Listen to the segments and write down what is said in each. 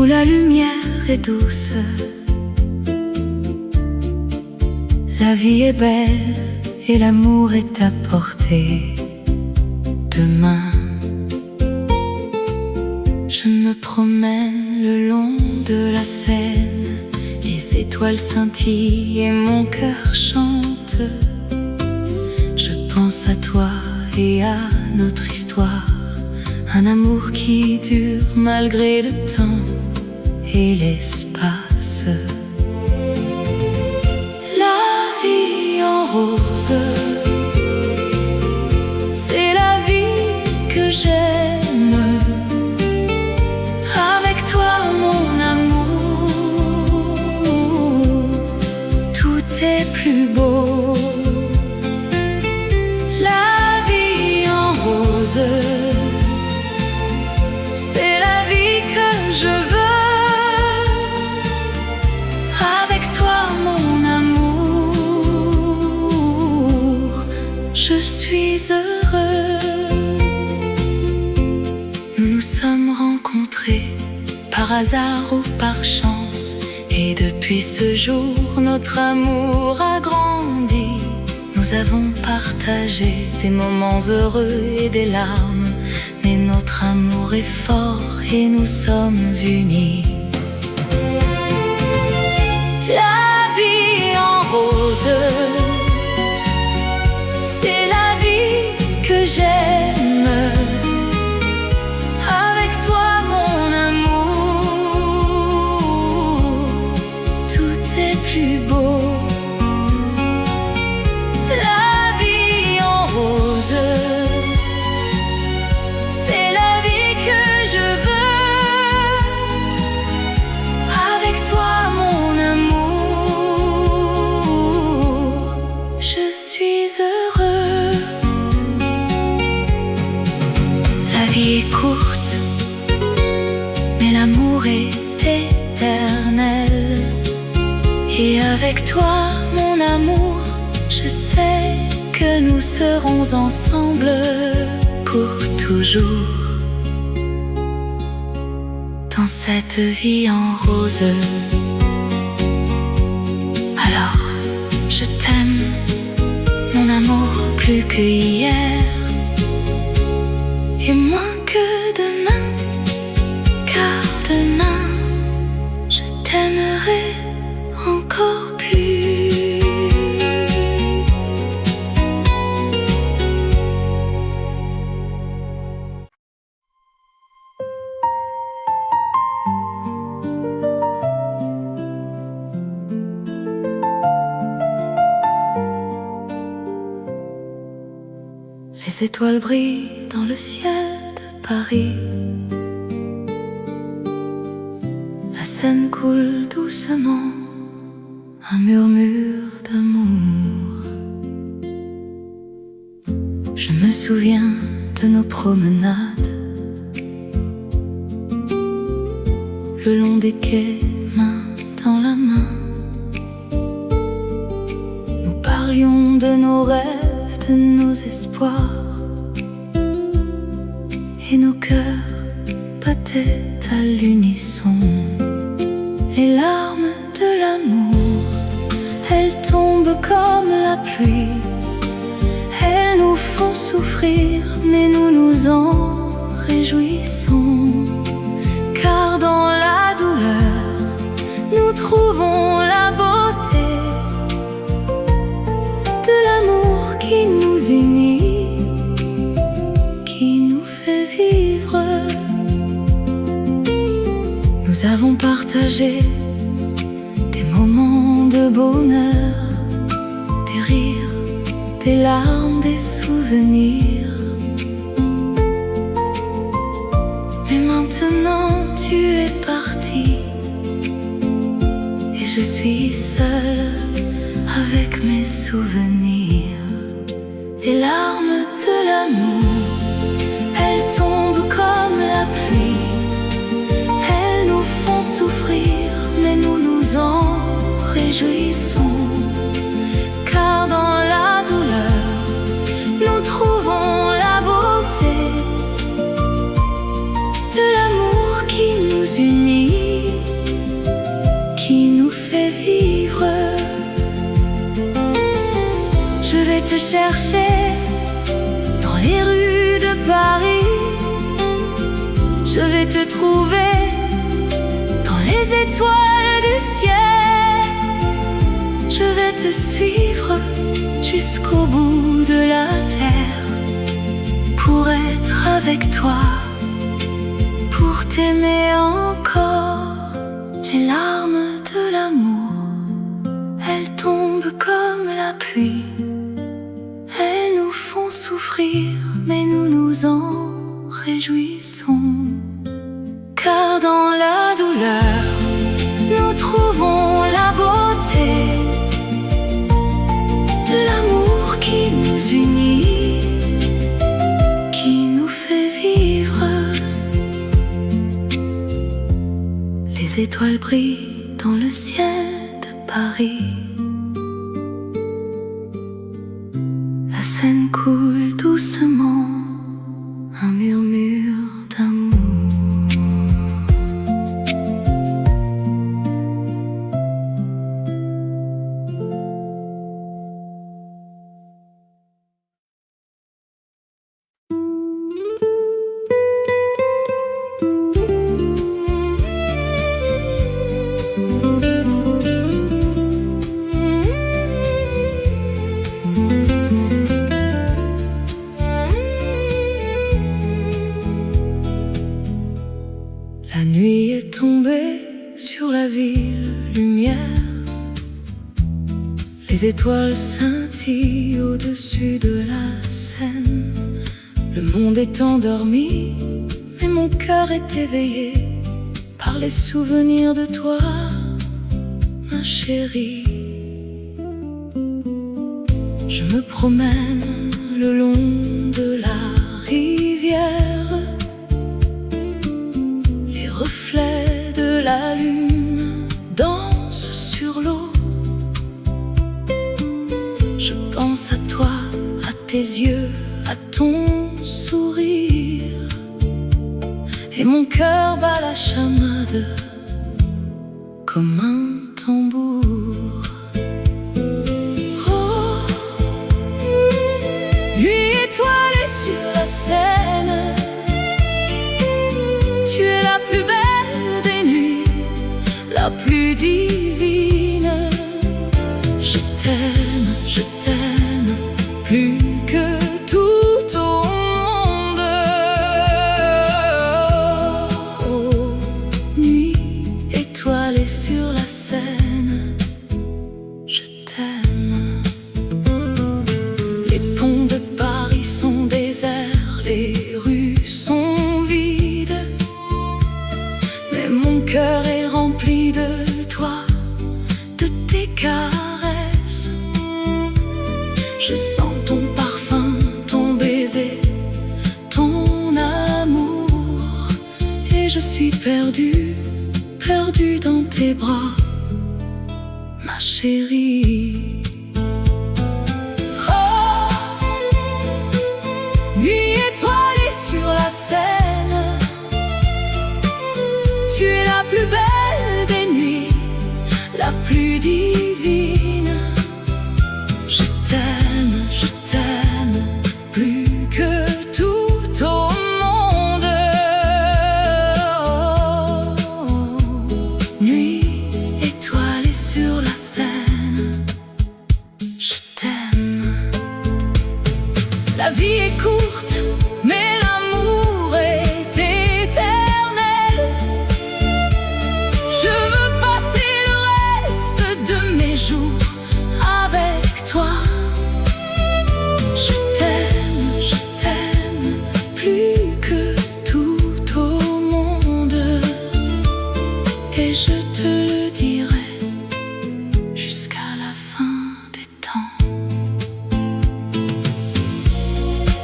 la lumière est douce. La vie est belle et l'amour est à portée de main. Je me promène le long de la Seine, les étoiles scintillent et mon cœur chante. Je pense à toi et à notre histoire, un amour qui dure malgré le temps et l'espace. La vie en rose, c'est la vie que j'aime. Avec toi mon amour, tout est plus beau. La vie en rose, c'est la vie que je veux. Avec toi mon amour, je suis heureux. Nous nous sommes rencontrés par hasard ou par chance, et depuis ce jour notre amour a grandi. Nous avons partagé des moments heureux et des larmes, mais notre amour est fort et nous sommes unis. La vie en rose, c'est la vie que j'aime. Avec toi mon amour, tout est plus beau. La vie en rose, c'est la vie que je veux. Avec toi mon amour, je suis heureux. La vie est courte, mais l'amour est éternel. Et avec toi mon amour, je sais que nous serons ensemble pour toujours. Dans cette vie en rose, alors je t'aime, mon amour, plus que hier et moins que demain, car demain je t'aimerai encore plus. Les étoiles brillent dans le ciel de Paris. La Seine coule doucement, un murmure d'amour. Je me souviens de nos promenades le long des quais, main dans la main. Nous parlions de nos rêves, de nos espoirs, et nos cœurs battaient à l'unisson. Les larmes de l'amour, elles tombent comme la pluie. Elles nous font souffrir, mais nous nous en réjouissons. Car dans la douleur, nous trouvons la beauté de l'amour qui nous unit, qui nous fait vivre. Nous avons partagé des moments de bonheur, des rires, des larmes, des souvenirs. Mais maintenant tu es parti et je suis seule avec mes souvenirs. Les larmes de l'amour, elles tombent comme la pluie. Elles nous font souffrir, mais nous nous en réjouissons. Car dans la douleur, nous trouvons la beauté de l'amour qui nous unit, chercher dans les rues de Paris. Je vais te trouver dans les étoiles du ciel. Je vais te suivre jusqu'au bout de la terre, pour être avec toi, pour t'aimer encore. Les larmes de l'amour, elles tombent comme la pluie. Elles nous font souffrir, mais nous nous en réjouissons. Car dans la douleur, nous trouvons la beauté de l'amour qui nous unit, qui nous fait vivre. Les étoiles brillent dans le ciel de Paris. La Seine coule doucement, un murmure d'amour. La nuit est tombée sur la ville lumière. Les étoiles scintillent au-dessus de la Seine. Le monde est endormi, mais mon cœur est éveillé par les souvenirs de toi, ma chérie. Je me promène le long de la rivière. Les reflets de la lune dansent sur l'eau. Je pense à toi, à tes yeux, à ton sourire, et mon cœur bat la chamade comme un tambour. Oh, nuit étoilée sur la Seine, tu es la plus belle des nuits, la plus divine. Je t'aime plus que tout au monde. Oh, nuit étoilée sur la Seine, je t'aime. Les ponts de Paris sont déserts, les rues sont vides, mais mon cœur est rempli de toi, de tes caresses. Je sens ton parfum, ton baiser, ton amour, et je suis perdue, perdue dans tes bras, ma chérie. Oh, nuit étoilée sur la Seine, tu es la plus belle des nuits, la plus divine. Je t'aime plus que tout au monde. Oh, nuit étoilée sur la Seine, je t'aime. La vie est courte, mais l'amour est éternel. Je veux passer le reste de mes jours avec toi. Je t'aime plus que tout au monde, et je te le dirai jusqu'à la fin des temps.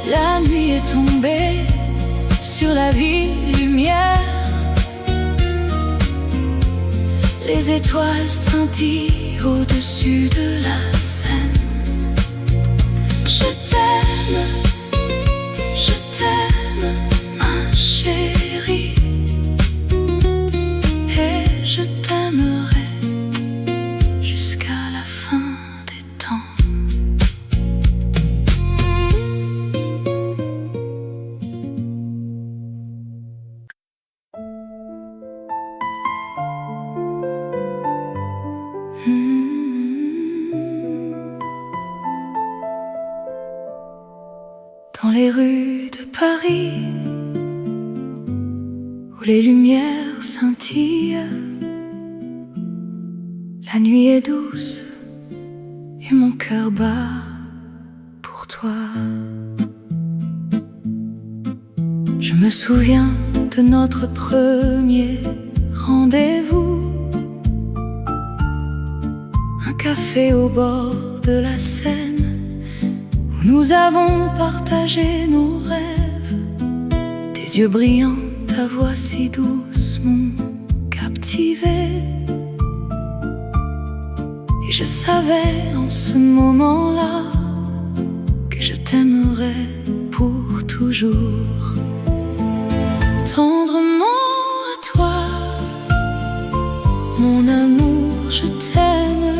La nuit est tombée sur la ville lumière. Les étoiles scintillent au-dessus de la Seine. Je t'aime, ma chérie, et je t'aimerai jusqu'à la fin des temps. les rues de Paris, où les lumières scintillent, la nuit est douce et mon cœur bat pour toi. Je me souviens de notre premier rendez-vous, un café au bord de la Seine, où nous avons partagé nos rêves. Tes yeux brillants, ta voix si douce m'ont captivé. Et je savais en ce moment-là que je t'aimerais pour toujours. Tendrement à toi, mon amour, je t'aime.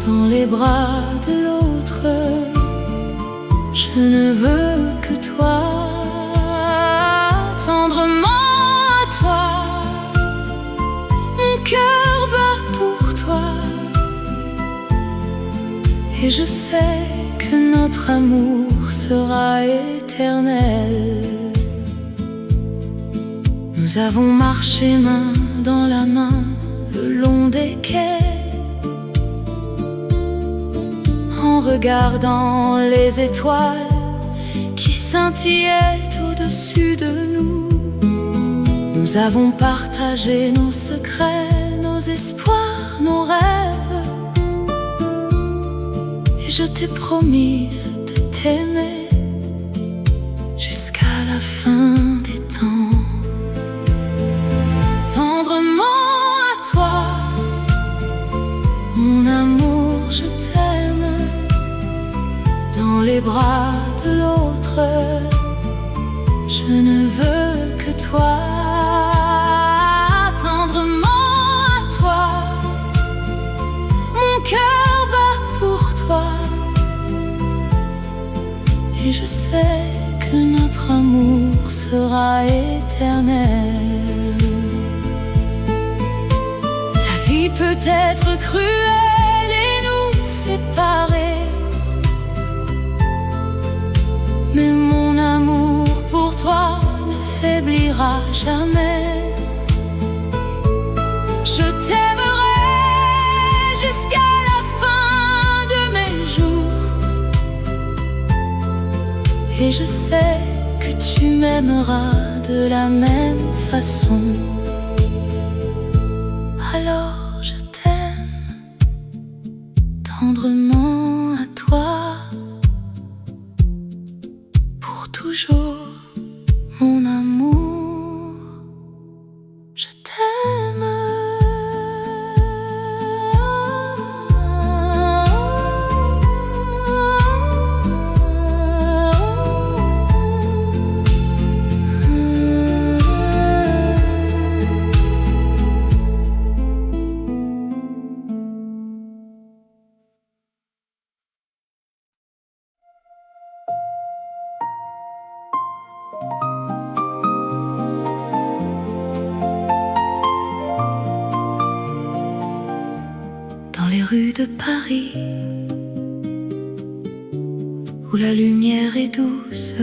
Dans les bras de l'autre, je ne veux que toi. Tendrement à toi, mon cœur bat pour toi. Et je sais que notre amour sera éternel. Nous avons marché main dans la main le long des quais, en regardant les étoiles qui scintillaient au-dessus de nous. Nous avons partagé nos secrets, nos espoirs, nos rêves. Et je t'ai promise de t'aimer jusqu'à la fin des temps. Tendrement à toi, mon amour, je t'aime. Dans les bras de l'autre, je ne veux que toi. Tendrement à toi, mon cœur bat pour toi. Et je sais que notre amour sera éternel. La vie peut être cruelle et nous séparer, mais mon amour pour toi ne faiblira jamais. Je t'aimerai jusqu'à la fin de mes jours. Et je sais que tu m'aimeras de la même façon. Alors je t'aime tendrement à toi, pour toujours, mon amour, je t'aime. Dans les rues de Paris, où la lumière est douce,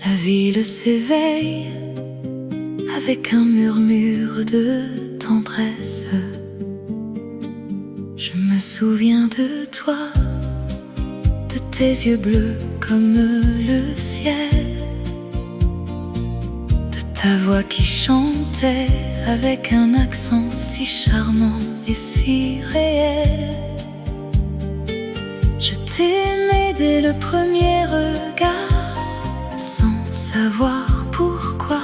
la ville s'éveille avec un murmure de tendresse. Je me souviens de toi, de tes yeux bleus comme le ciel, de ta voix qui chantait avec un accent si charmant et si réel. Je t'aimais dès le premier regard, sans savoir pourquoi.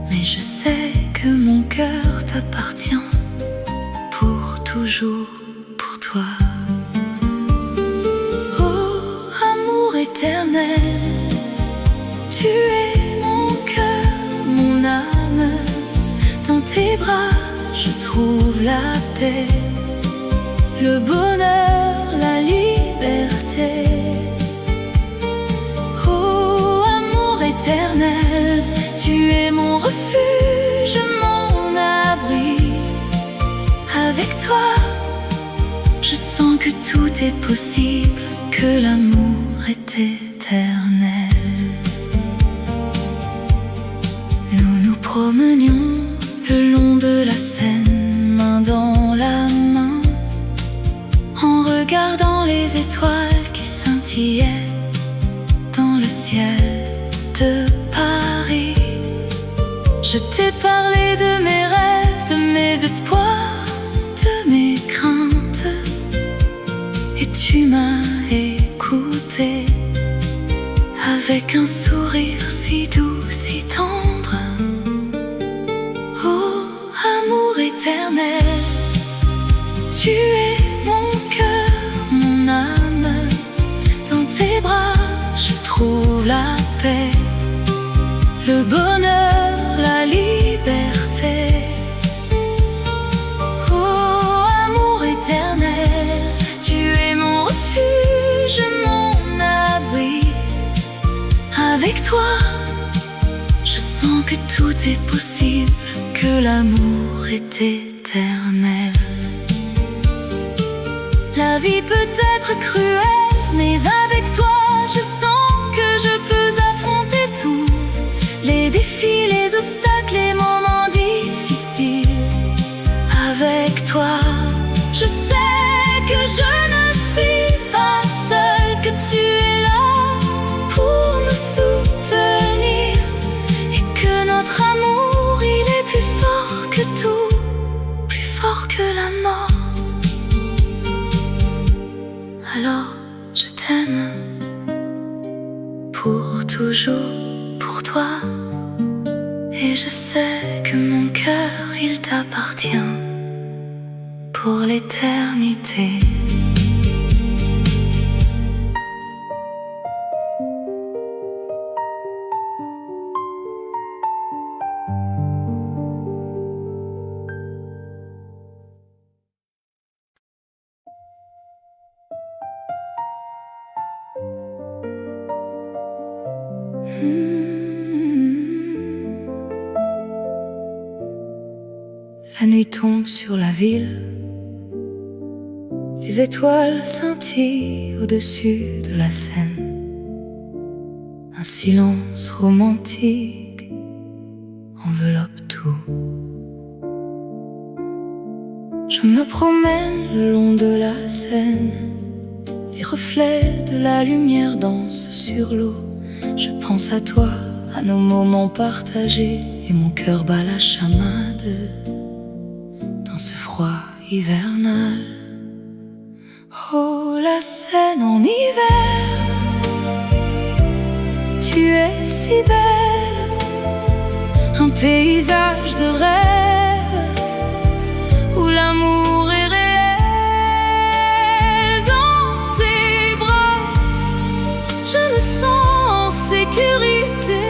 Mais je sais que mon cœur t'appartient pour toujours, pour toi. Oh, amour éternel, tu es mon cœur, mon âme. Dans tes bras, je trouve la paix, le bonheur, la liberté. Oh, amour éternel, tu es mon refuge, mon abri. Avec toi, je sens que tout est est possible, que l'amour est éternel. Nous nous promenions le long de la Seine, main dans la main, en regardant les étoiles qui scintillaient dans le ciel de Paris. Je t'ai parlé de mes rêves, de mes espoirs, de mes craintes, et tu m'as écouté avec un sourire si doux, si tendre. Oh, amour éternel, tu es mon cœur, mon âme. Dans tes bras, je trouve la paix, le bonheur, la liberté. Oh, amour éternel, tu es mon refuge, mon abri. Avec toi, je sens que tout est possible, que l'amour est éternel. La vie peut être cruelle, mais avec toi, je sens que je peux affronter tout. Les défis, les obstacles, les moments difficiles. Avec toi, je sais que je ne suis pas seule, que tu es là pour me soutenir, et que notre amour, il est plus fort que tout, plus fort que la mort. Alors, je t'aime pour toujours, pour toi. Et je sais que mon cœur, il t'appartient pour l'éternité. La nuit tombe sur la ville, les étoiles scintillent au-dessus de la Seine. Un silence romantique enveloppe tout. Je me promène le long de la Seine, les reflets de la lumière dansent sur l'eau. Je pense à toi, à nos moments partagés, et mon cœur bat la chamade dans ce froid hivernal. Oh, la Seine en hiver, tu es si belle, un paysage de rêve où l'amour est réel. Dans tes bras, je me sens en sécurité.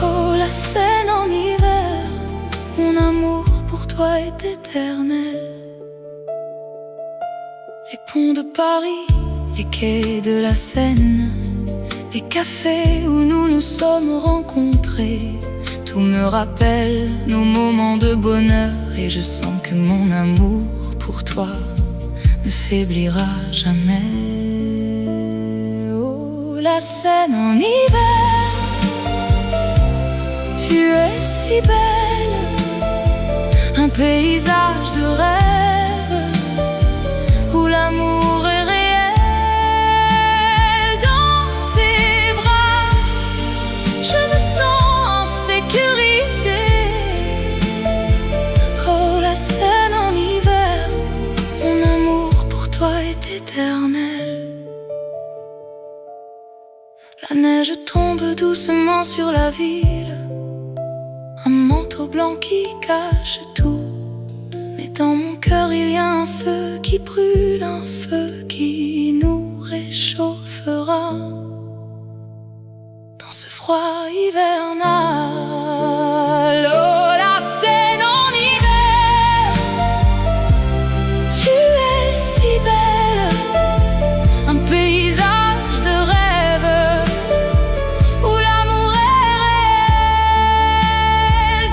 Oh, la Seine en hiver, mon amour pour toi est éternel. Les ponts de Paris, les quais de la Seine, les cafés où nous nous sommes rencontrés, tout me rappelle nos moments de bonheur, et je sens que mon amour pour toi ne faiblira jamais. Oh, la Seine en hiver, tu es si belle, un paysage de rêve où l'amour est réel. Dans tes bras, je me sens en sécurité. Oh, la Seine en hiver, mon amour pour toi est éternel. La neige tombe doucement sur la ville, un manteau blanc qui cache tout. Mais dans mon cœur il y a un feu qui brûle, un feu qui nous réchauffera dans ce froid hivernal. Oh, la Seine en hiver, tu es si belle, un paysage de rêve où l'amour est réel.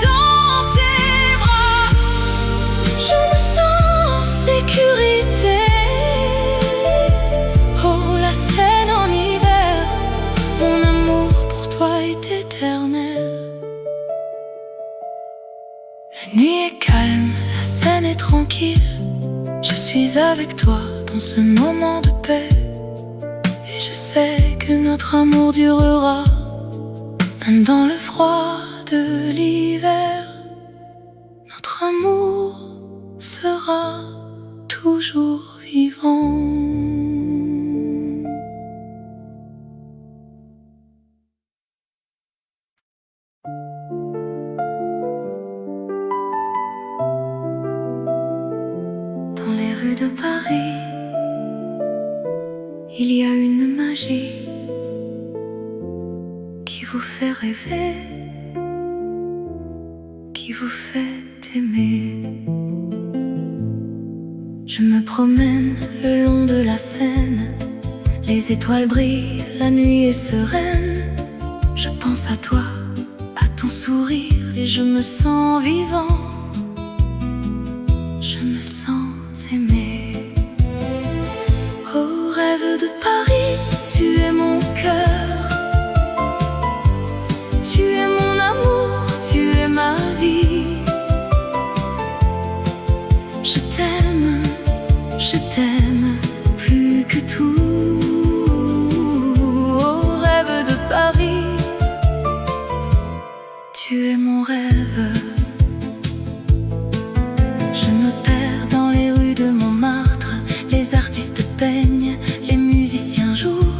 Dans tes bras, je me sens en sécurité. tranquille, je suis avec toi dans ce moment de paix. Et je sais que notre amour durera, même dans le froid de l'hiver. Notre amour sera toujours vivant. Dans les rues de Paris, il y a une magie qui vous fait rêver, qui vous fait aimer. Je me promène le long de la Seine, les étoiles brillent, la nuit est sereine. Je pense à toi, à ton sourire, et je me sens vivant. Je me sens aimé. Oh, rêve de Paris, tu es mon cœur. Tu es mon amour, tu es ma vie. Je t'aime plus que tout. Oh, rêve de Paris, tu es mon rêve. Je me perds dans les rues de Montmartre, les artistes peignent, les musiciens jouent.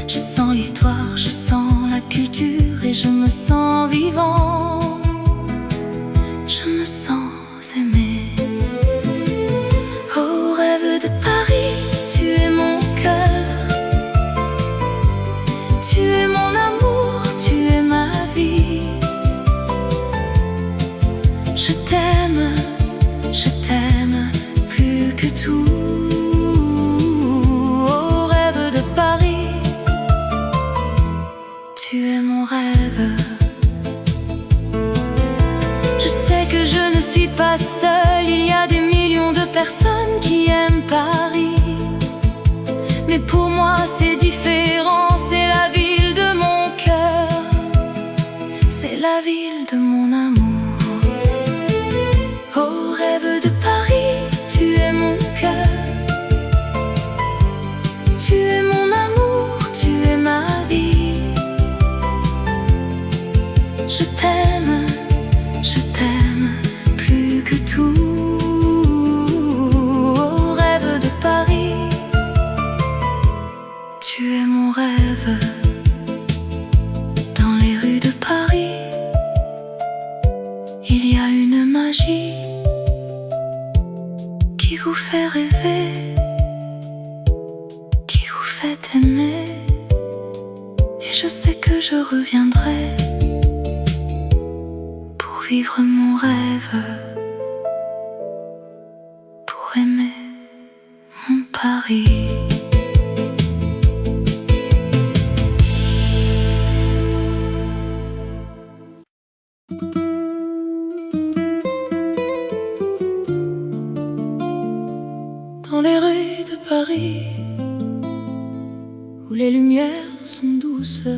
Je sens l'histoire, je sens la culture, et je me sens vivant. Je me sens aimé. Oh, rêve de Paris, tu es mon cœur. Tu es mon amour, tu es ma vie. Je t'aime plus que tout. Oh, rêve de Paris, tu es mon rêve. Je sais que je ne suis pas seule, il y a des millions de personnes qui aiment Paris. Mais pour moi c'est différent, c'est la ville de mon cœur, c'est la ville de mon amour. Oh, rêve de Paris, tu es mon cœur. Tu es mon amour, tu es ma vie. Je t'aime plus que tout. Oh, rêve de Paris, tu es mon rêve. Dans les rues de Paris, il y a une magie qui vous fait rêver, qui vous fait aimer. Et je sais que je reviendrai pour vivre mon rêve, pour aimer mon Paris. Dans les rues de Paris, où les lumières sont douces,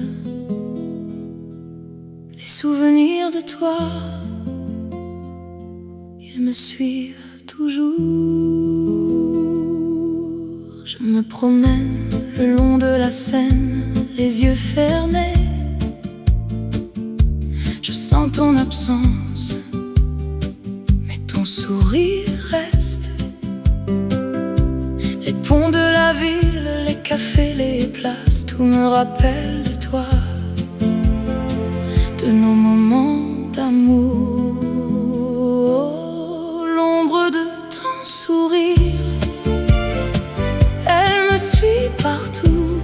les souvenirs de toi, ils me suivent toujours. Je me promène le long de la Seine, les yeux fermés. Je sens ton absence, mais ton sourire reste. Les ponts de la ville, les cafés, les places, tout me rappelle de toi, de nos moments d'amour. Oh, l'ombre de ton sourire, elle me suit partout,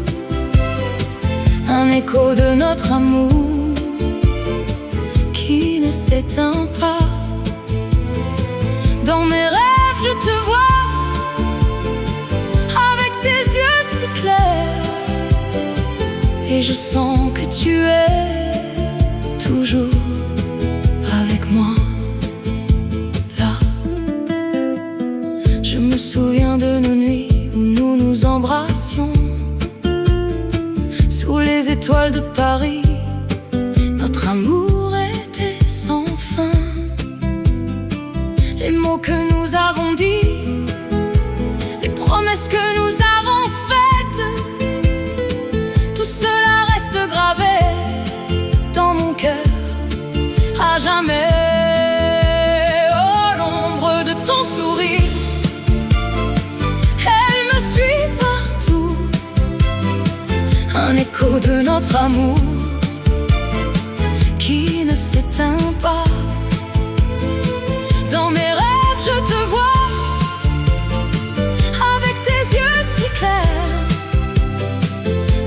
un écho de notre amour qui ne s'éteint pas. Dans mes rêves, je te vois, avec tes yeux si clairs, et je sens que tu es toujours avec moi, là. Je me souviens de nos nuits où nous nous embrassions sous les étoiles de Paris. Notre amour était sans fin. Les mots que nous avons un écho de notre amour qui ne s'éteint pas. Dans mes rêves je te vois, avec tes yeux si clairs,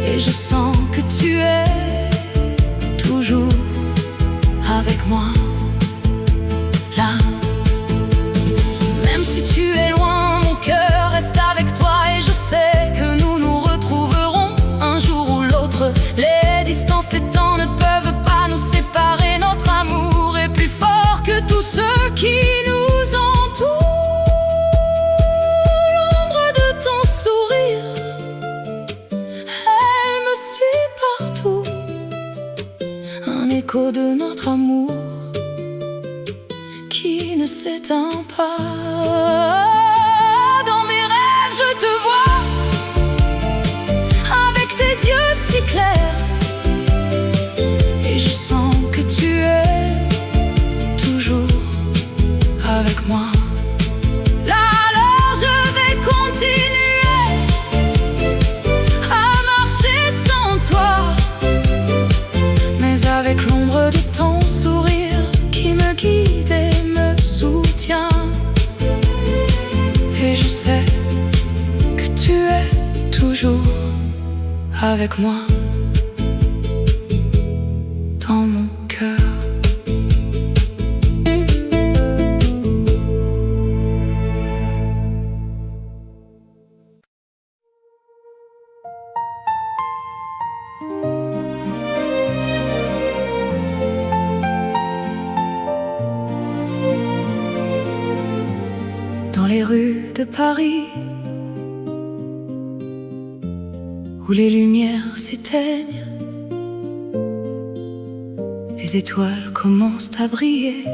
et je sens que tu es toujours avec moi, là. Même si tu es loin, mon cœur reste avec toi, et je sais que nous nous retrouverons un jour ou l'autre. Les distances, les temps ne peuvent pas nous séparer. Notre amour est plus fort que tout ce qui nous entoure. L'ombre de ton sourire, elle me suit partout, un écho de notre amour qui ne s'éteint pas. Dans mes rêves je te vois, avec tes yeux si clairs, et je sens que tu es toujours avec moi. Là alors je vais continuer à marcher sans toi, mais avec l'ombre de ton sourire qui me guide et me soutient. Et je sais que tu es toujours avec moi, dans mon cœur. Dans les rues de Paris, où les lumières s'éteignent, les étoiles commencent à briller,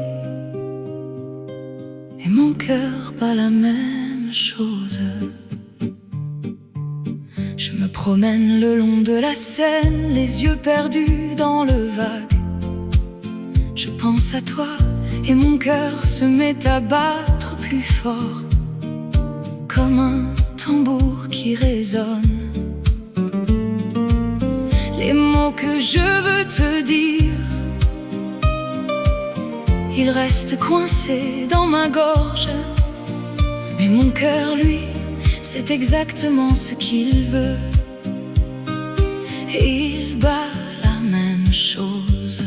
et mon cœur bat la même chose. Je me promène le long de la Seine, les yeux perdus dans le vague. Je pense à toi et mon cœur se met à battre plus fort, comme un tambour qui résonne. Les mots que je veux te dire, ils restent coincés dans ma gorge, mais mon cœur, lui, c'est exactement ce qu'il veut, et il bat la même chose.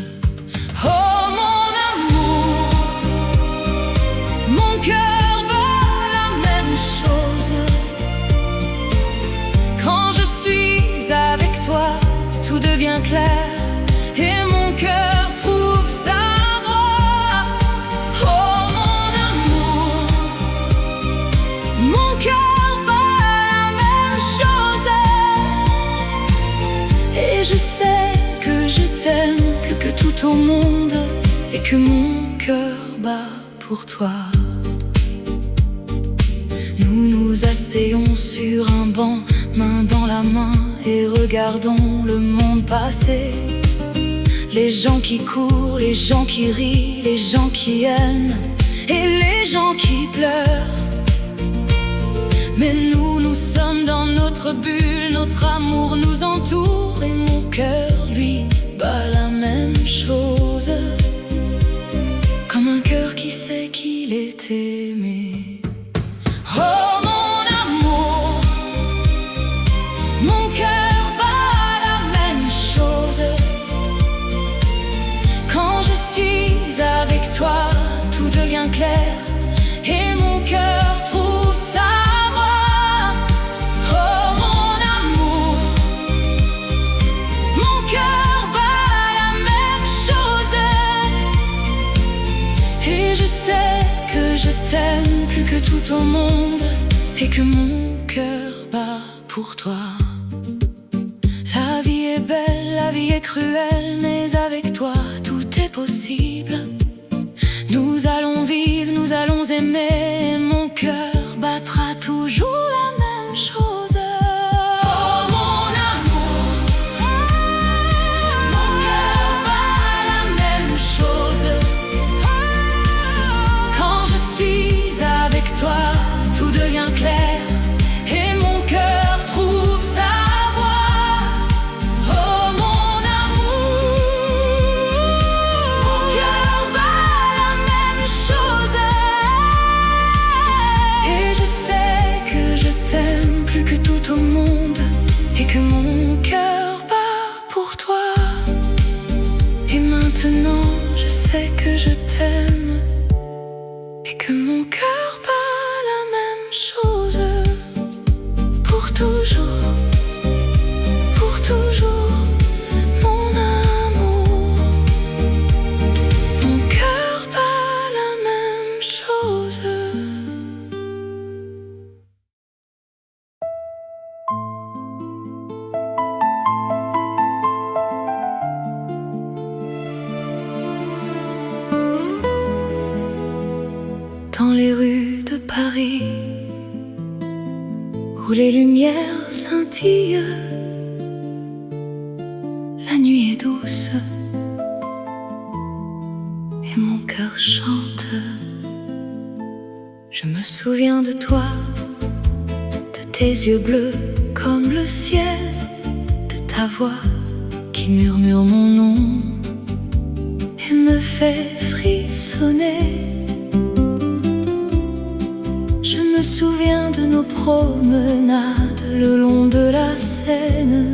Oh mon amour, mon cœur bat la même chose. Quand je suis avec toi, tout devient clair, et mon cœur trouve sa voie. Oh mon amour, mon cœur bat la même chose, et je sais que je t'aime plus que tout au monde, et que mon cœur bat pour toi. Nous nous asseyons sur un banc, main dans la main, et regardons le monde passer. Les gens qui courent, les gens qui rient, les gens qui aiment, et les gens qui pleurent. Mais nous, nous sommes dans notre bulle, notre amour nous entoure, et mon cœur, lui, bat la même chose, comme un cœur qui sait qu'il est aimé. Oh mon amour, mon cœur bat la même chose. Quand je suis avec toi, tout devient clair, et mon cœur trouve sa voie. Oh mon amour, mon cœur bat la même chose, et je sais que je t'aime plus que tout au monde, et que mon cœur bat pour toi. La vie est belle, la vie est cruelle, mais avec toi tout est possible. Nous allons vivre, nous allons aimer, et mon cœur battra toujours la même chose. Oh mon amour, mon cœur bat la même chose. Quand je suis avec toi, tout devient clair, et mon cœur trouve sa voie. Maintenant je sais que je t'aime et que mon cœur bat la même chose. Pour toujours, mon amour. Mon cœur bat la même chose. Dans les rues de Paris, où les lumières scintillent, la nuit est douce et mon cœur chante. Je me souviens de toi, de tes yeux bleus comme le ciel, de ta voix qui murmure mon nom et me fait frissonner. Je me souviens de nos promenades le long de la Seine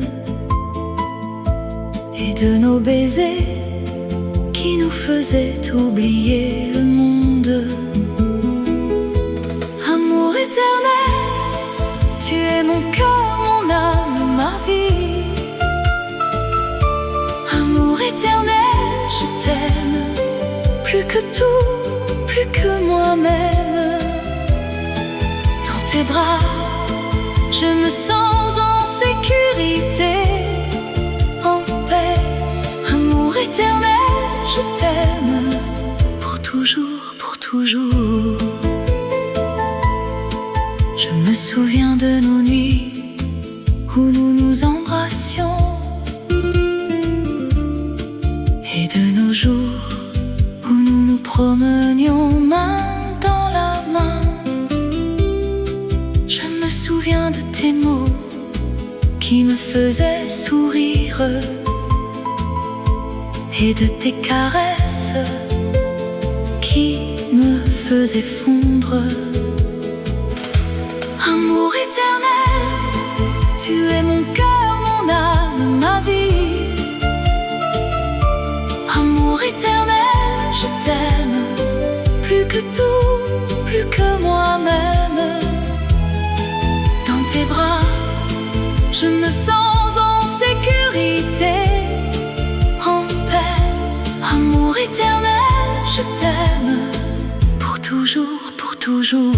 et de nos baisers qui nous faisaient oublier le monde. Amour éternel, tu es mon cœur, mon âme, ma vie. Amour éternel, je t'aime plus que tout, plus que moi-même. Dans tes bras, je me sens en sécurité, en paix. Amour éternel, je t'aime pour toujours, pour toujours. Je me souviens de nos nuits où nous nous embrassions et de nos jours où nous nous promenions main dans la main. Je me souviens de tes mots qui me faisaient sourire et de tes caresses qui me faisaient fondre. Amour éternel, tu es mon cœur, mon âme, ma vie. Amour éternel, je t'aime plus que tout, plus que moi-même. Dans tes bras, je me sens en sécurité, en paix. Amour éternel, je t'aime pour toujours, pour toujours.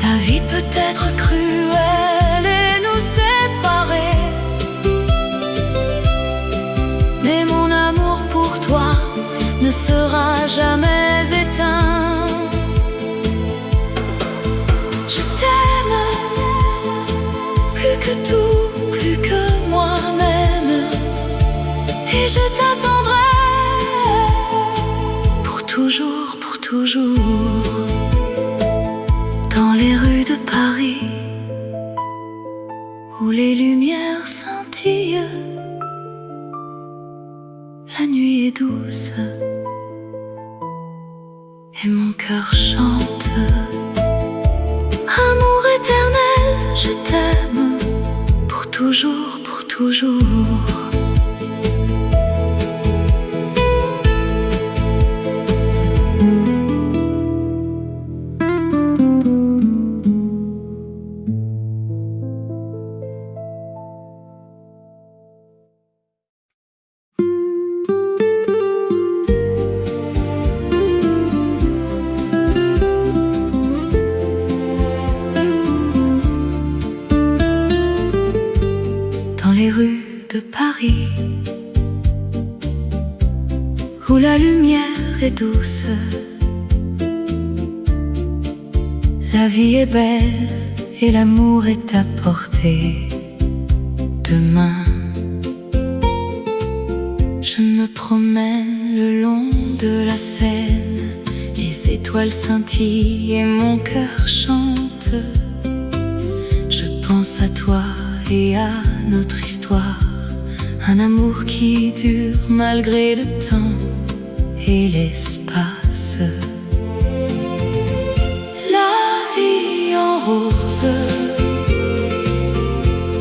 La vie peut être cruelle et nous séparer, mais mon amour pour toi ne sera jamais éteint. Je t'aime plus que tout, plus que moi-même, et je t'attendrai pour toujours, pour toujours. Dans les rues de Paris, où les lumières scintillent, la nuit est douce et mon cœur chante. Amour éternel, je t'aime pour toujours, pour toujours. Les rues de Paris, où la lumière est douce, la vie est belle et l'amour est à portée de main. Je me promène le long de la Seine, les étoiles scintillent et mon cœur chante. Je pense à toi et à notre histoire, un amour qui dure malgré le temps et l'espace. La vie en rose,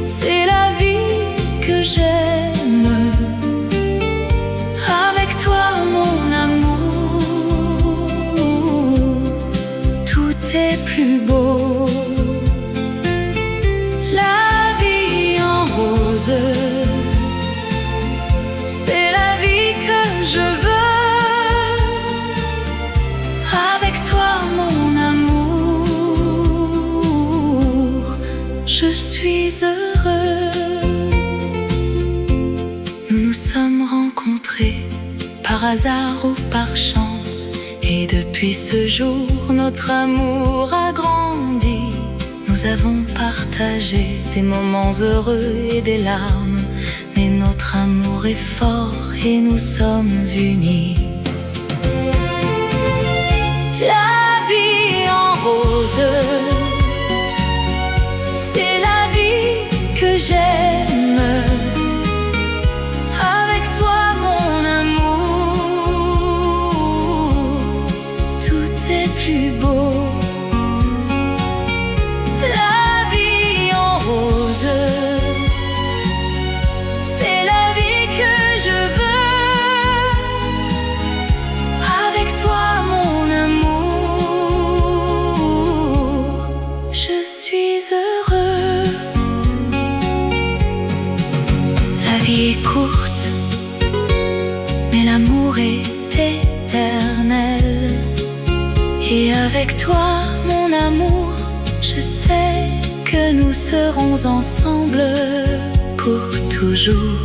c'est la vie que j'aime. par hasard ou par chance. Et depuis ce jour, notre amour a grandi. Nous avons partagé des moments heureux et des larmes, mais notre amour est fort et nous sommes unis. La vie en rose, c'est la vie que j'aime. Avec toi mon amour, tout est plus beau. La vie en rose, c'est la vie que je veux. Avec toi mon amour, je suis heureux. La vie est courte, mais l'amour est éternel. Et avec toi, mon amour, je sais que nous serons ensemble pour toujours.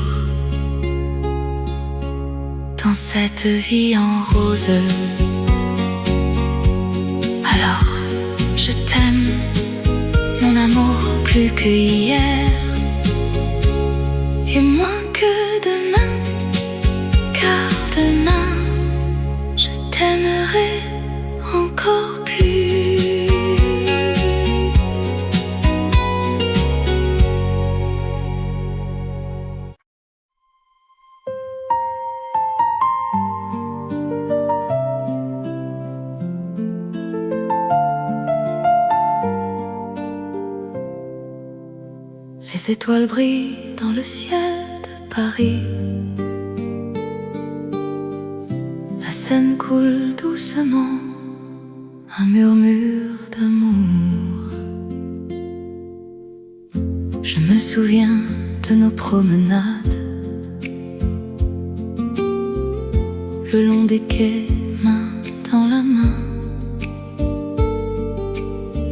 Dans cette vie en rose. Alors, je t'aime, mon amour, plus que hier et moins que demain, car demain je t'aimerai encore plus. Les étoiles brillent dans le ciel de Paris. La Seine coule doucement, un murmure d'amour. Je me souviens de nos promenades le long des quais, main dans la main.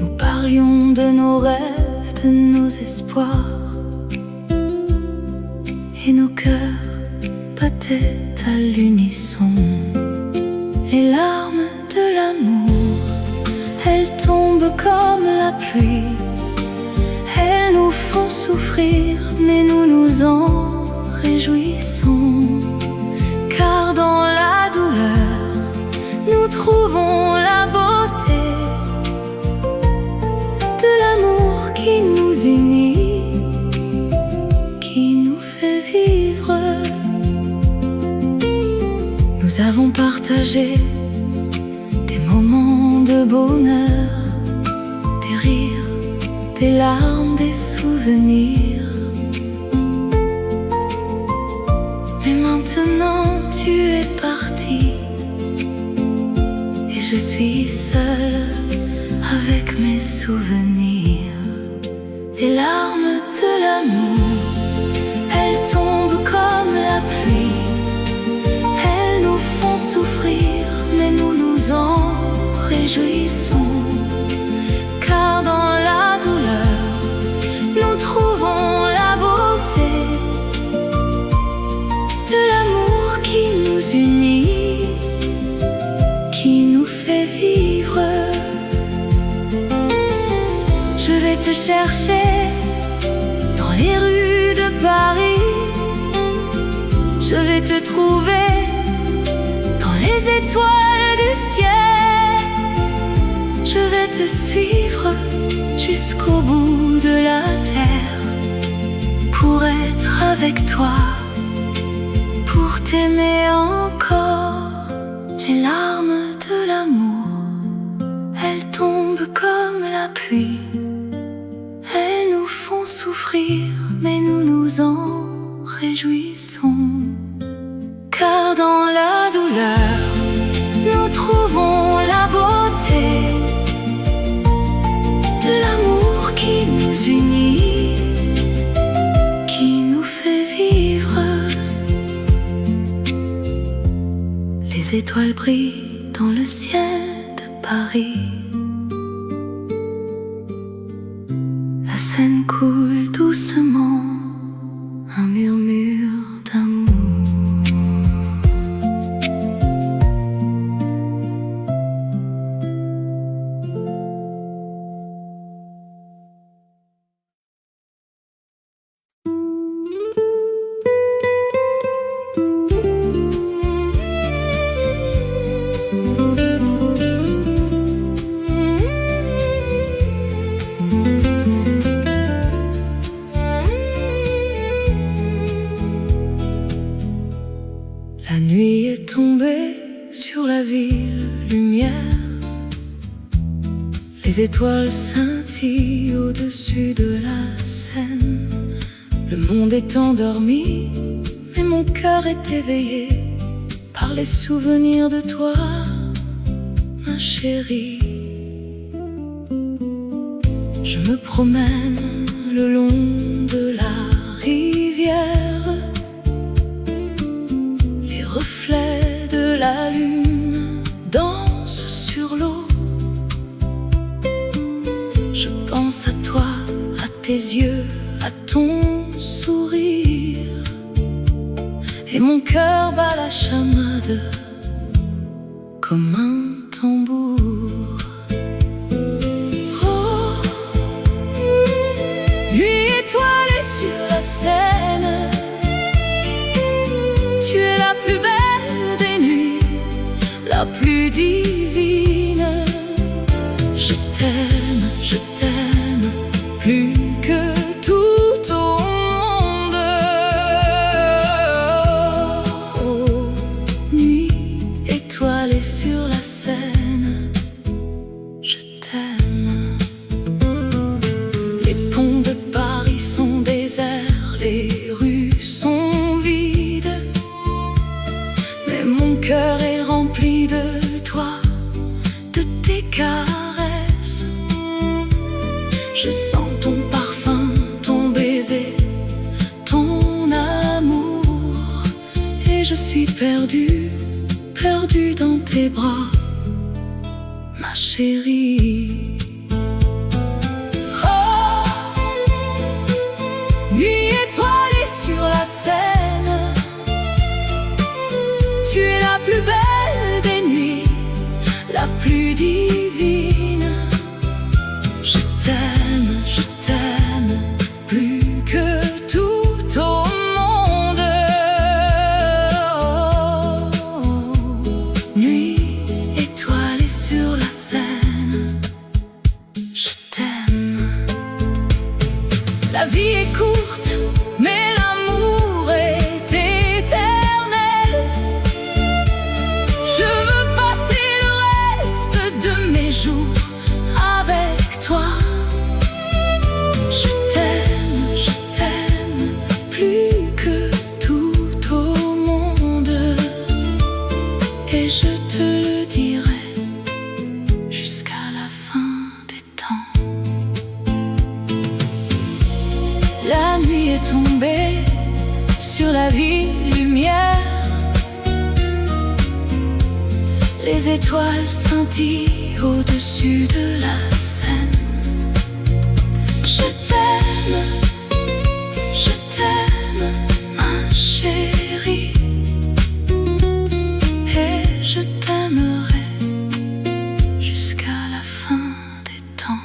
Nous parlions de nos rêves, de nos espoirs, et nos cœurs battaient à l'unisson. Les larmes de l'amour, elles tombent comme la pluie. Elles nous font souffrir, mais nous nous en réjouissons. Car dans la douleur, nous trouvons la beauté de l'amour qui nous unit, qui nous fait vivre. Nous avons partagé des moments de bonheur, des rires, des larmes, des souvenirs. Mais maintenant tu es parti et je suis seule avec mes souvenirs. Les larmes de l'amour, elles tombent comme la pluie. Elles nous font souffrir, mais nous nous en réjouissons. Car dans la douleur, nous trouvons la beauté de l'amour qui nous unit, qui nous fait vivre. Je vais te chercher dans les rues de Paris. Je vais te trouver dans les étoiles du ciel. Je vais te suivre jusqu'au bout de la terre, pour être avec toi, pour t'aimer encore. Les larmes de l'amour, elles tombent comme la pluie. Elles nous font souffrir, mais nous nous en réjouissons. Car dans la douleur, nous trouvons la beauté de l'amour qui nous unit, qui nous fait vivre. Les étoiles brillent dans le ciel de Paris. La Seine coule doucement, un murmure d'amour. tombé sur la ville lumière. Les étoiles scintillent au-dessus de la Seine. Le monde est endormi, mais mon cœur est éveillé par les souvenirs de toi, ma chérie. Je me promène le long de la rivière. Les reflets de la lune dansent sur l'eau. Je pense à toi, à tes yeux, à ton sourire, et mon cœur bat la chamade comme un tambour. Oh, nuit étoilée sur la Seine, tu es la plus belle des nuits, la plus divine. Je t'aime plus que tout au monde. Oh, nuit étoilée sur la Seine, je t'aime. Les ponts de Paris sont déserts, les rues sont vides, mais mon cœur est rempli de toi, de tes caresses. Je sens ton parfum, ton baiser, ton amour, et je suis perdue, perdue dans tes bras, ma chérie. Oh, nuit étoilée sur la Seine, tu es la plus belle des nuits, la plus divine. Je t'aime plus que tout au monde. Oh, nuit étoilée sur la Seine, je t'aime. La vie est courte, mais l'amour est éternel. Je veux passer le reste de mes jours avec toi. Je t'aime plus que tout au monde, et je te le dirai jusqu'à la fin des temps. La nuit est tombée sur la ville lumière. Les étoiles scintillent au-dessus de la Seine. Je t'aime, ma chérie, et je t'aimerai jusqu'à la fin des temps.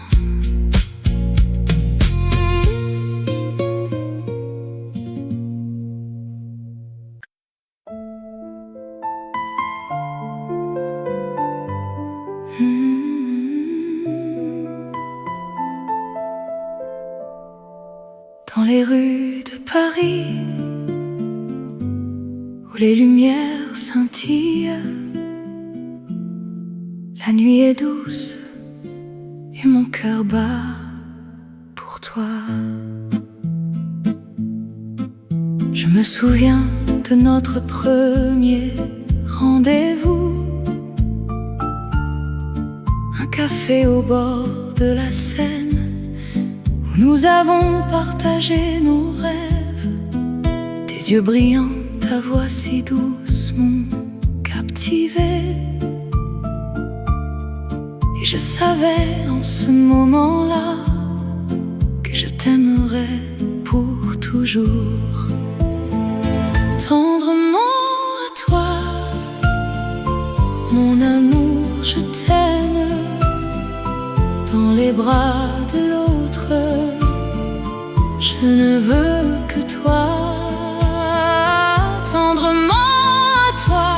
Dans les rues de Paris, où les lumières scintillent, la nuit est douce et mon cœur bat pour toi. Je me souviens de notre premier rendez-vous, un café au bord de la Seine, où nous avons partagé nos rêves. Tes yeux brillants, ta voix si douce m'ont captivé, et je savais en ce moment-là que je t'aimerais pour toujours. Tendrement à toi, mon amour, je t'aime. Dans les bras de l'autre, je ne veux que toi. Tendrement à toi,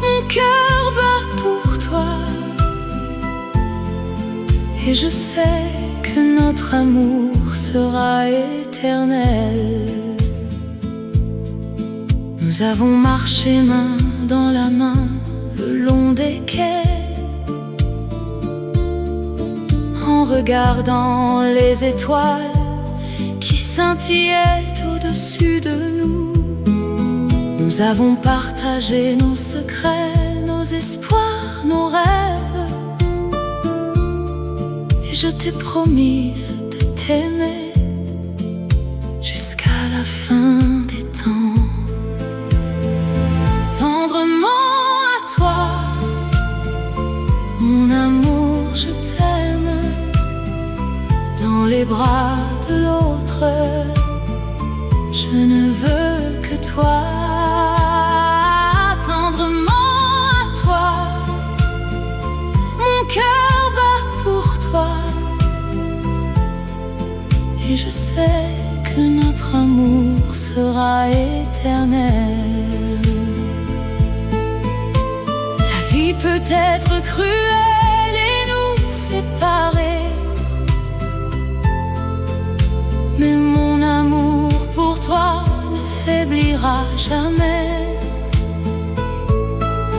mon cœur bat pour toi, et je sais que notre amour sera éternel. Nous avons marché main dans la main le long des quais, en regardant les étoiles qui scintillaient au-dessus de nous. Nous avons partagé nos secrets, nos espoirs, nos rêves, et je t'ai promise de t'aimer jusqu'à la fin des temps. Tendrement à toi, mon amour, je t'aime. Dans les bras de l'autre, je ne veux que toi. Tendrement à toi, mon cœur bat pour toi, et je sais que notre amour sera éternel. La vie peut être cruelle et nous séparer, mais mon amour pour toi ne faiblira jamais.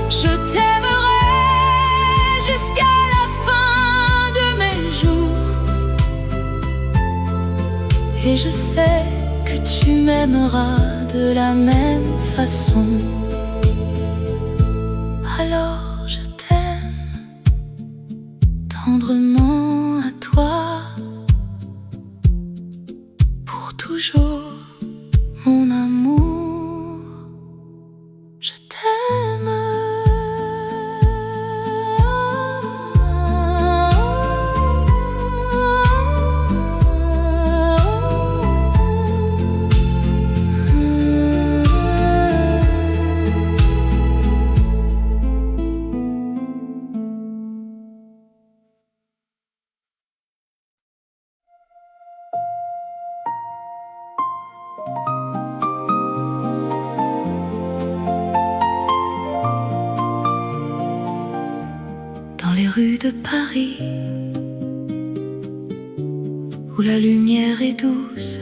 Je t'aimerai jusqu'à la fin de mes jours, et je sais que tu m'aimeras de la même façon. Alors je t'aime tendrement à toi, pour toujours, mon amour, je t'aime. Dans les rues de Paris, où la lumière est douce,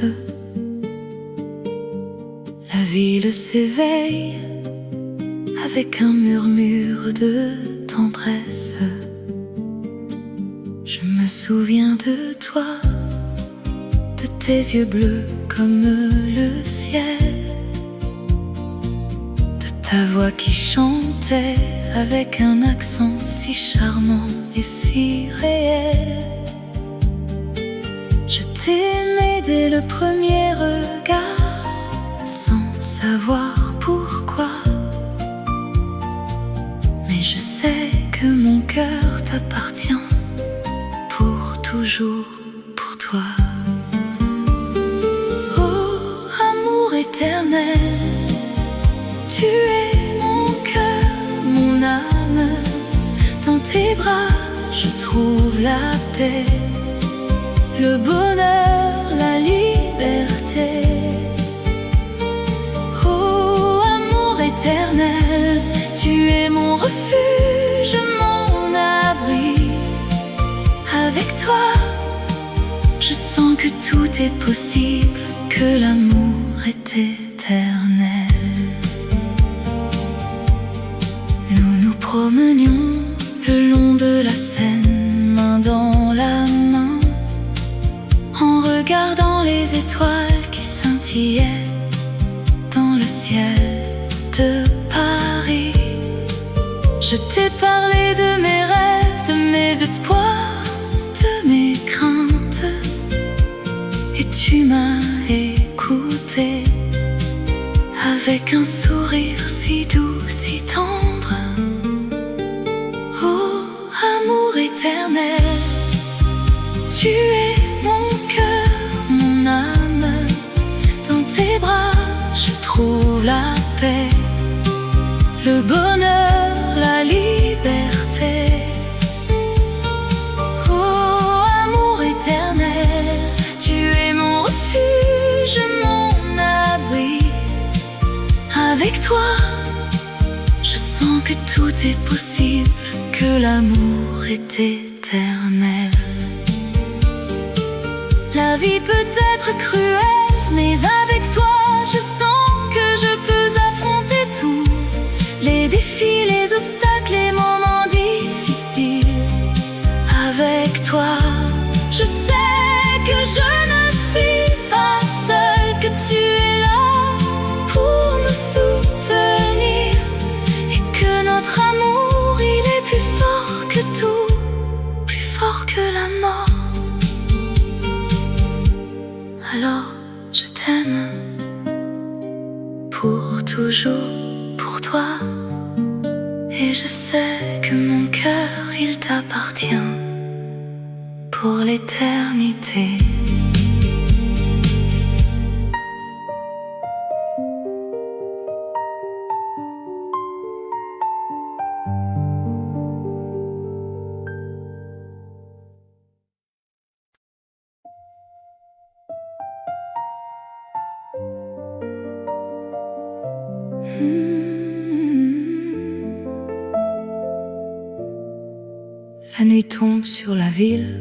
la ville s'éveille avec un murmure de tendresse. Je me souviens de toi, de tes yeux bleus comme le ciel, de ta voix qui chantait avec un accent si charmant et si réel. Je t'aimais dès le premier regard, sans savoir pourquoi, mais je sais que mon cœur t'appartient pour toujours, pour toi. Oh, amour éternel, tu es mon cœur, mon âme. Dans tes bras, je trouve la paix, le bonheur, la liberté. Oh, amour éternel, tu es mon refuge, mon abri. Avec toi, je sens que tout est possible, que l'amour est éternel. Nous nous promenions le long de la Seine, main dans la main, en regardant les étoiles qui scintillaient dans le ciel de Paris. Je t'ai parlé de mes rêves, de mes espoirs, de mes craintes, et tu m'as écouté avec un sourire si doux, si tendre. Oh, amour éternel, tu es mon cœur, mon âme. Dans tes bras, je trouve la paix, le bonheur, la liberté. Oh, amour éternel, tu es mon refuge, mon abri. Avec toi, je sens que tout est possible, que l'amour est éternel. La vie peut être cruelle, mais avec toi, je sens que je peux affronter je t'aime pour toujours, pour toi. Et je sais que mon cœur, il t'appartient pour l'éternité. La nuit tombe sur la ville,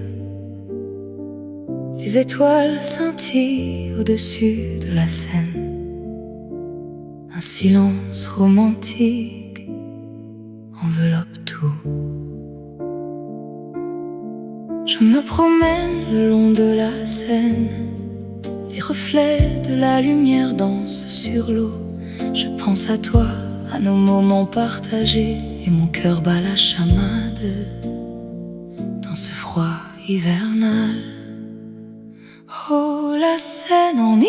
les étoiles scintillent au-dessus de la Seine. Un silence romantique enveloppe tout. Je me promène le long de la Seine, les reflets de la lumière dansent sur l'eau. Je pense à toi, à nos moments partagés, et mon cœur bat la chamade dans ce froid hivernal. Oh, la Seine en hiver,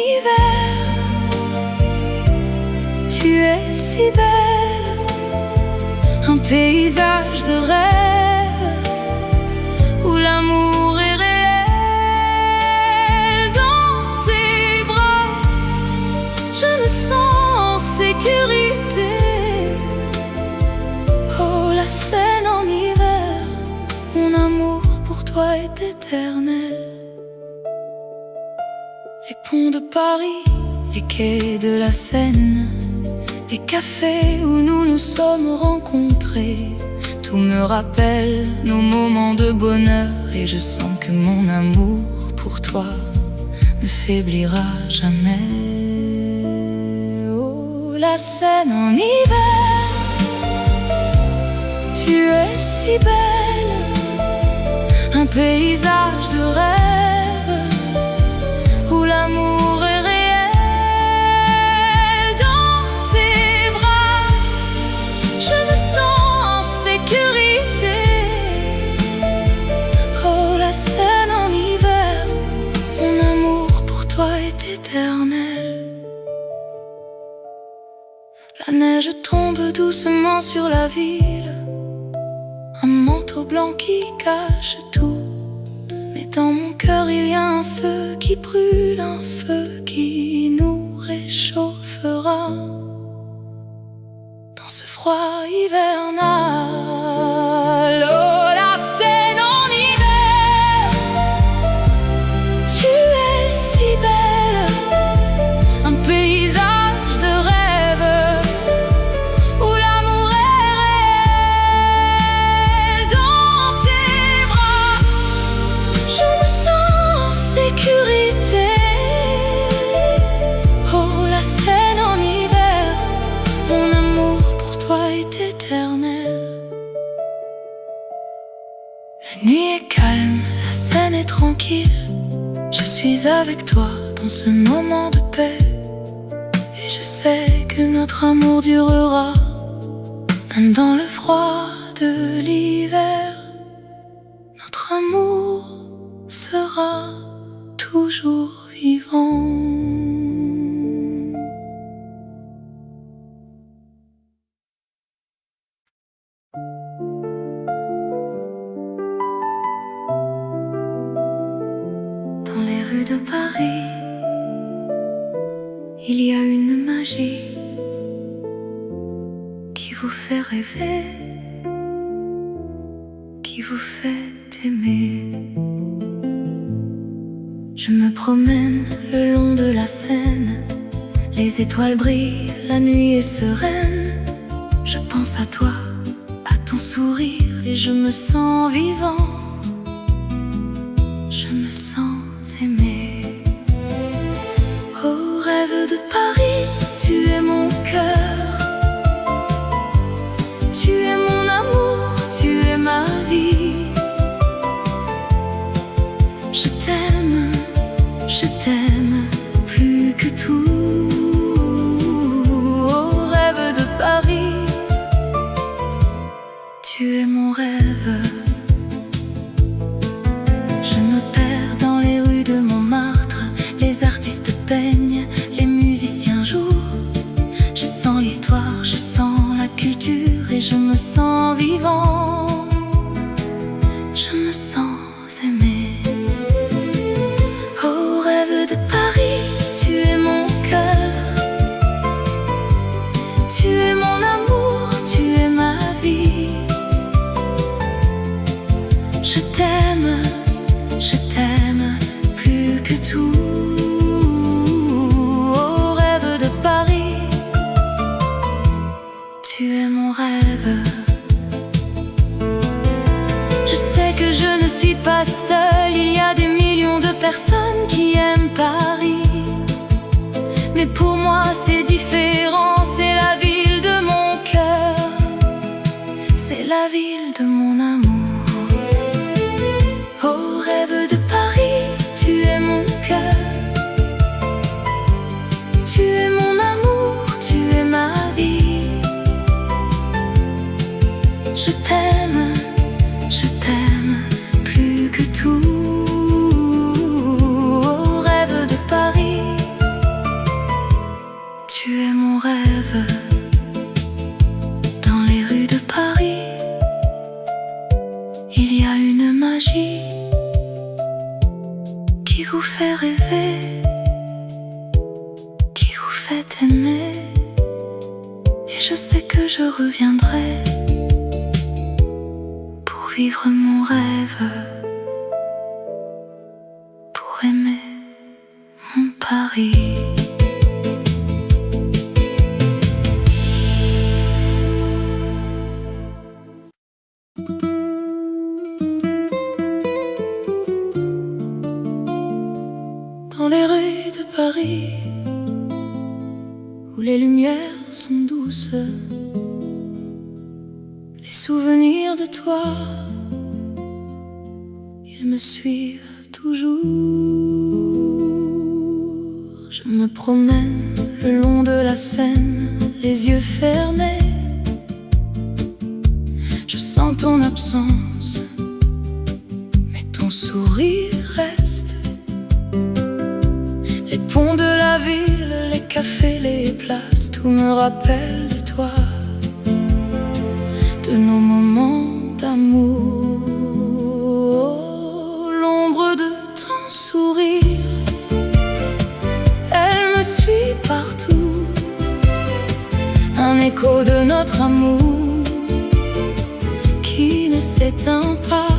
tu es si belle, un paysage de rêve où l'amour est réel. Dans tes bras, je me sens en sécurité. Oh, la Seine en hiver, mon amour pour toi est éternel. Les ponts de Paris, les quais de la Seine, les cafés où nous nous sommes rencontrés, tout me rappelle nos moments de bonheur. Et je sens que mon amour pour toi ne faiblira jamais. Oh, la Seine en hiver, tu es si belle, un paysage de rêve où l'amour est réel. Dans tes bras, je me sens en sécurité. Oh, la Seine en hiver, mon amour pour toi est éternel. La neige tombe doucement sur la ville, un manteau blanc qui cache tout. Mais dans mon cœur il y a un feu qui brûle, un feu qui nous réchauffera dans ce froid hivernal. Oh, la Seine en hiver, tu es si belle, un paysage de rêve où l'amour est réel. Dans tes bras, je me sens en sécurité. Oh, la Seine en hiver, mon amour pour toi est éternel. La nuit est calme, la Seine est tranquille. Je suis avec toi dans ce moment de paix. Et je sais que notre amour durera, même dans le froid de l'hiver. Notre amour sera toujours vivant. Dans les rues de Paris, il y a une magie qui vous fait rêver, qui vous fait aimer. Je me promène le long de la Seine, les étoiles brillent, la nuit est sereine. Je pense à toi, à ton sourire, et je me sens vivant. Je me sens aimé. Oh, rêve de Paris, tu es mon cœur, tu es mon amour, tu es ma vie. Je t'aime plus que tout. Oh, rêve de Paris, tu es mon rêve. Je me perds dans les peignent, les musiciens jouent. Je sens l'histoire, je sens la culture et je me sens vivant. Je me sens aimé. Oh, rêve de Paris, tu es mon cœur. Tu es mon amour, tu es ma vie. Je t'aime plus que tout. Oh, rêve de Paris, tu es mon rêve. Je sais que je ne suis pas seule, il y a des millions de personnes qui aiment Paris. Mais pour moi c'est différent, c'est la ville de mon cœur, c'est la ville de mon amour. Oh, rêve de Paris, tu es mon cœur. Tu es mon amour, tu es ma vie. Je t'aime plus que tout. Oh, rêve de Paris, tu es mon rêve. Dans les rues de Paris, il y a une magie qui vous fait rêver, qui vous fait aimer. Et je sais que je reviendrai pour vivre mon rêve, pour aimer mon Paris. Dans les rues de Paris, où les lumières sont douces, les souvenirs de toi, ils me suivent toujours. Je me promène le long de la Seine, les yeux fermés. Je sens ton absence, mais ton sourire reste. Les ponts de la ville, les cafés, les places, tout me rappelle de toi, de nos moments d'amour. Oh, l'ombre de ton sourire, elle me suit partout. Un écho de notre amour qui ne s'éteint pas.